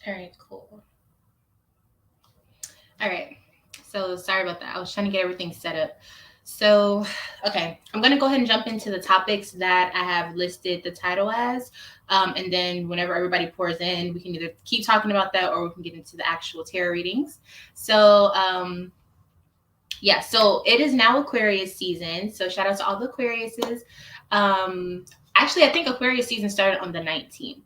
All right, cool. All right. So sorry about that. I was trying to get everything set up. So, okay, I'm going to go ahead and jump into the topics that I have listed the title as. And then whenever everybody pours in, we can either keep talking about that or we can get into the actual tarot readings. So, yeah, so it is now Aquarius season. So shout out to all the Aquariuses. Actually, I think Aquarius season started on the 19th.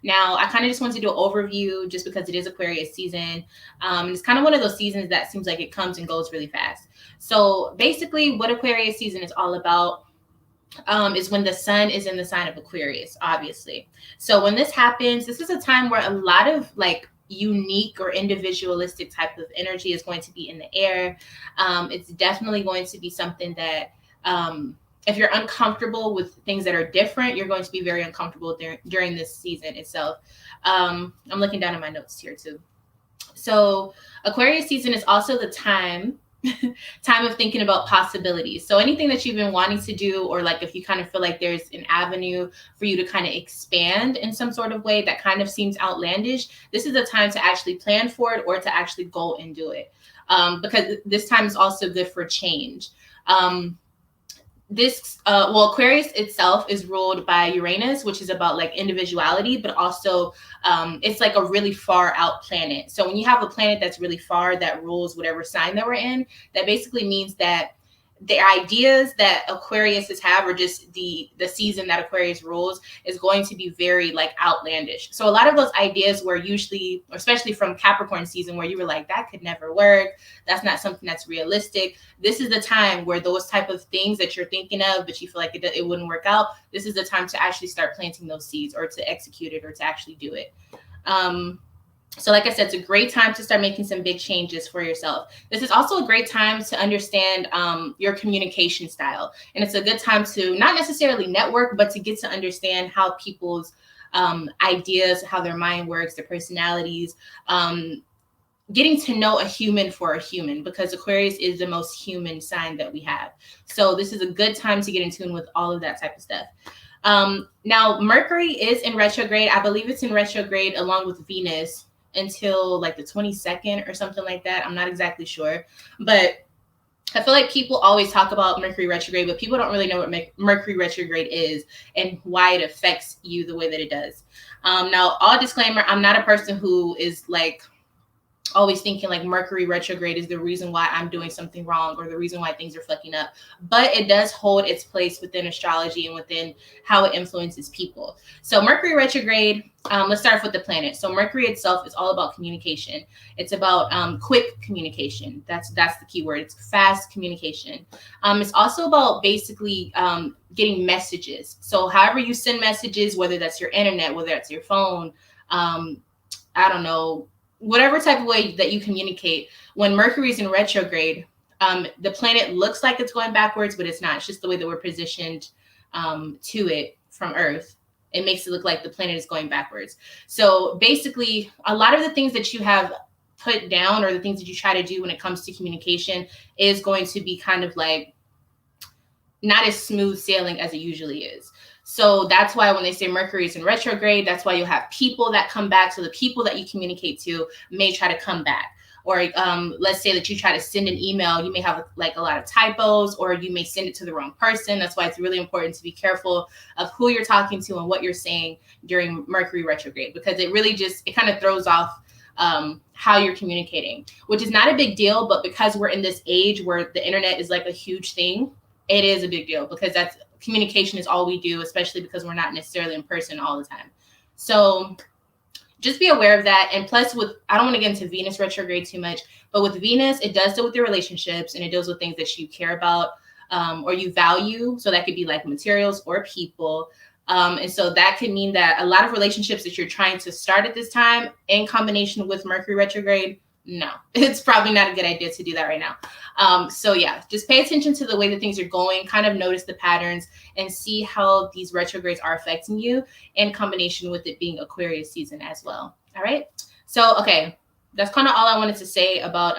Now, I kind of just wanted to do an overview just because it is Aquarius season. It's kind of one of those seasons that seems like it comes and goes really fast. So basically, what Aquarius season is all about is when the sun is in the sign of Aquarius, obviously. So when this happens, this is a time where a lot of like unique or individualistic type of energy is going to be in the air. It's definitely going to be something that if you're uncomfortable with things that are different, you're going to be very uncomfortable during this season itself. I'm looking down at my notes here too. So Aquarius season is also the time of thinking about possibilities. So anything that you've been wanting to do, or like if you kind of feel like there's an avenue for you to kind of expand in some sort of way that kind of seems outlandish, this is the time to actually plan for it or to actually go and do it. Because this time is also good for change. Aquarius itself is ruled by Uranus, which is about like individuality, but also it's like a really far out planet. So when you have a planet that's really far that rules whatever sign that we're in, that basically means that the ideas that Aquariuses have, or just the season that Aquarius rules, is going to be very like outlandish. So a lot of those ideas were usually, especially from Capricorn season, where you were like, that could never work. That's not something that's realistic. This is the time where those type of things that you're thinking of, but you feel like it wouldn't work out. This is the time to actually start planting those seeds, or to execute it, or to actually do it. So like I said, it's a great time to start making some big changes for yourself. This is also a great time to understand your communication style. And it's a good time to not necessarily network, but to get to understand how people's ideas, how their mind works, their personalities, getting to know a human for a human, because Aquarius is the most human sign that we have. So this is a good time to get in tune with all of that type of stuff. Now, Mercury is in retrograde. I believe it's in retrograde along with Venus until like the 22nd or something like that. I'm not exactly sure. But I feel like people always talk about Mercury retrograde, but people don't really know what Mercury retrograde is and why it affects you the way that it does. Now, all disclaimer, I'm not a person who is like always thinking like Mercury retrograde is the reason why I'm doing something wrong or the reason why things are fucking up. But it does hold its place within astrology and within how it influences people. So Mercury retrograde, let's start off with the planet. So Mercury itself is all about communication. It's about quick communication. That's the key word. It's fast communication. It's also about basically getting messages. So however you send messages, whether that's your internet, whether that's your phone, I don't know, whatever type of way that you communicate. When Mercury's in retrograde, the planet looks like it's going backwards, but it's not. It's just the way that we're positioned to it from Earth. It makes it look like the planet is going backwards. So basically, a lot of the things that you have put down, or the things that you try to do when it comes to communication, is going to be kind of like not as smooth sailing as it usually is. So that's why when they say Mercury is in retrograde, that's why you'll have people that come back. So the people that you communicate to may try to come back. Or let's say that you try to send an email, you may have like a lot of typos, or you may send it to the wrong person. That's why it's really important to be careful of who you're talking to and what you're saying during Mercury retrograde, because it really just, it kind of throws off how you're communicating, which is not a big deal. But because we're in this age where the internet is like a huge thing, it is a big deal, because that's communication is all we do, especially because we're not necessarily in person all the time. So just be aware of that. And plus, with, I don't want to get into Venus retrograde too much, but with Venus, it does deal with your relationships, and it deals with things that you care about or you value. So that could be like materials or people. And so that could mean that a lot of relationships that you're trying to start at this time, in combination with Mercury retrograde, no, it's probably not a good idea to do that right now. So yeah, just pay attention to the way that things are going, kind of notice the patterns, and see how these retrogrades are affecting you, in combination with it being Aquarius season as well. All right. So, okay, that's kind of all I wanted to say about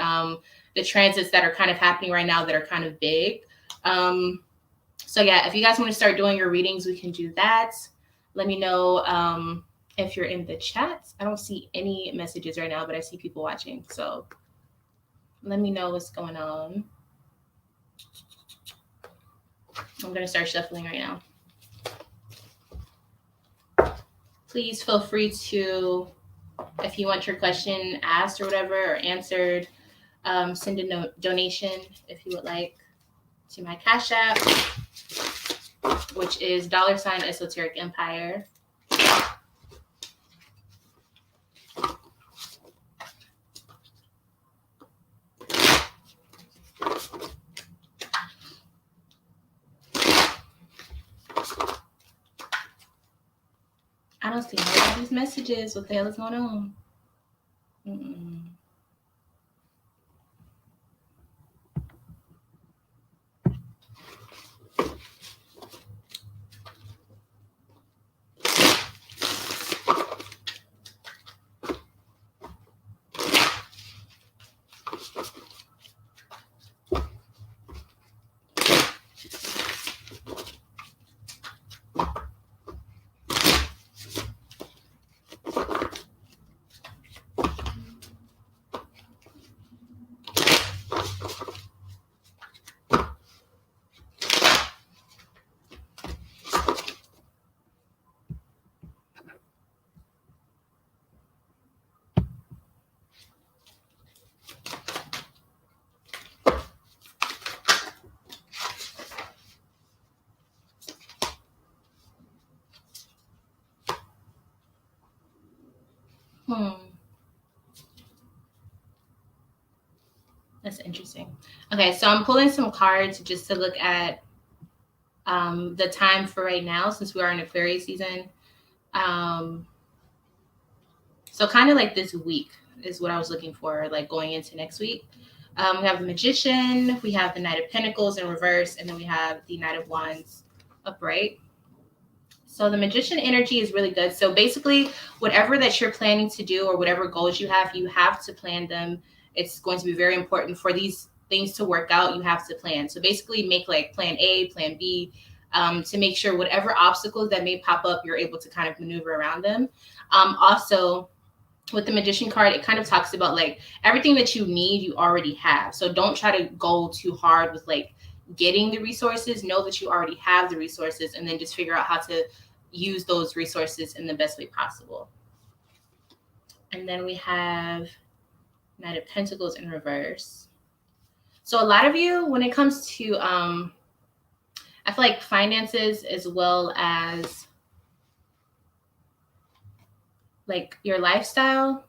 the transits that are kind of happening right now that are kind of big. So yeah, if you guys want to start doing your readings, we can do that. Let me know if you're in the chat. I don't see any messages right now, but I see people watching. So let me know what's going on. I'm going to start shuffling right now. Please feel free to, if you want your question asked or whatever, or answered, send a donation if you would like to my Cash App, which is $ Esoteric Empire. I don't see any of these messages. What the hell is going on? That's interesting. Okay, so I'm pulling some cards just to look at the time for right now, since we are in Aquarius season. So kind of like this week is what I was looking for, like going into next week. We have the Magician, we have the Knight of Pentacles in reverse, and then we have the Knight of Wands upright. So the Magician energy is really good. So basically, whatever that you're planning to do or whatever goals you have to plan them. It's going to be very important for these things to work out. You have to plan. So basically make like plan A, plan B, to make sure whatever obstacles that may pop up, you're able to kind of maneuver around them. Also, with the Magician card, it kind of talks about like everything that you need, you already have. So don't try to go too hard with like getting the resources. Know that you already have the resources, and then just figure out how to use those resources in the best way possible. And then we have Knight of Pentacles in reverse. So a lot of you, when it comes to I feel like finances as well as like your lifestyle,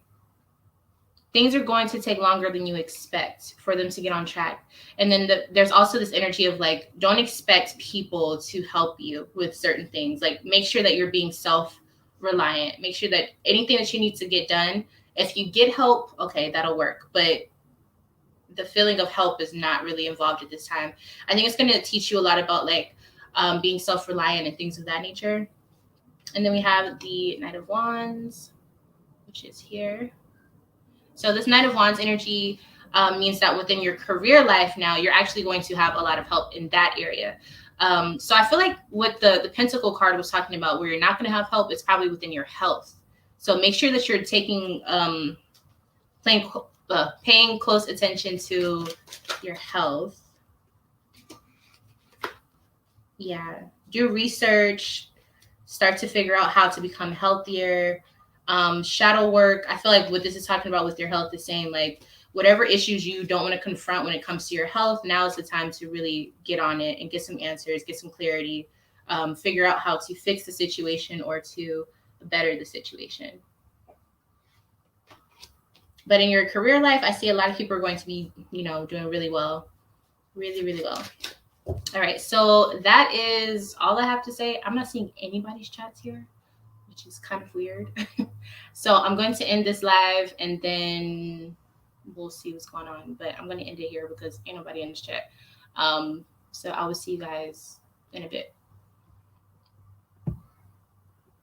things are going to take longer than you expect for them to get on track. And then there's also this energy of like, don't expect people to help you with certain things. Like make sure that you're being self-reliant. Make sure that anything that you need to get done, if you get help, okay, that'll work. But the feeling of help is not really involved at this time. I think it's going to teach you a lot about like being self-reliant and things of that nature. And then we have the Knight of Wands, which is here. So this Knight of Wands energy means that within your career life now, you're actually going to have a lot of help in that area. So I feel like what the Pentacle card was talking about, where you're not going to have help, it's probably within your health. So make sure that you're taking, paying close attention to your health. Yeah, do research, start to figure out how to become healthier. Shadow work. I feel like what this is talking about with your health is saying like whatever issues you don't want to confront when it comes to your health, now is the time to really get on it and get some answers, get some clarity, figure out how to fix the situation or to better the situation. But in your career life, I see a lot of people are going to be, doing really well. Really, really well. All right. So that is all I have to say. I'm not seeing anybody's chats here, which is kind of weird. So I'm going to end this live and then we'll see what's going on. But I'm going to end it here because ain't nobody in this chat. So I will see you guys in a bit.